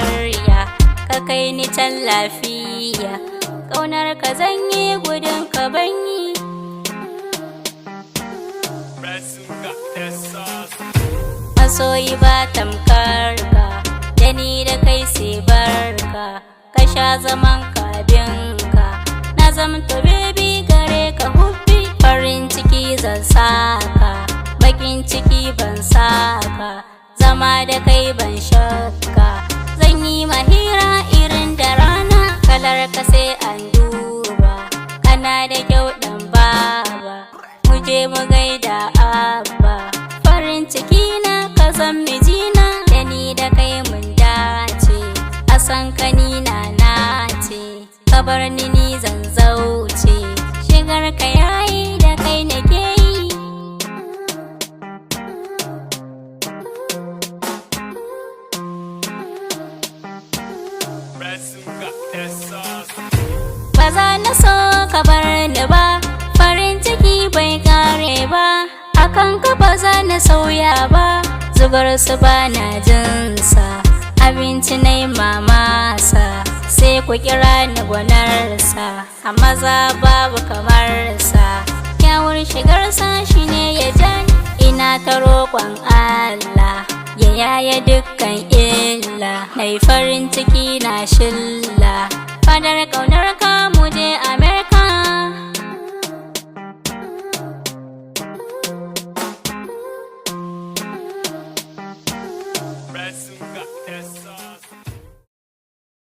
karya, ka kai ni can lafiya. Ƙaunar ka zanyi gudun ka banyi. Masoyi ba tamkar ka, da ni da kai sai barka. Ka sha zaman kabinka, na zamto baby gare ka hubbi. Farin ciki zan saka, bakin ciki ban saka. Zama da kai ban shakka, zan yi mahira irin da rana. Kalar ka sai an duba, kana da kyau dan baba. Mu je mu gaida abba, farin ciki na ka zan mijina. Da ni da kai mun dace, a san ka ni na nace. Ka bar ni zan zauce, shigar ka yayi da kai nake yi. Ba za na so ka bar ni ba, farin ciki bai kare ba. Akan ka ba za na sauya ba, zubar su ba na jinsa. Abinci na yi mamasa, sai ku kira ni gwanarsa. A maza babu kamarsa, kyawun shigarsa shi ne ya jan. Ina ta roƙon Allah, ya yaya dukkan illa. Na yi farin ciki na shilla, fadar ƙauna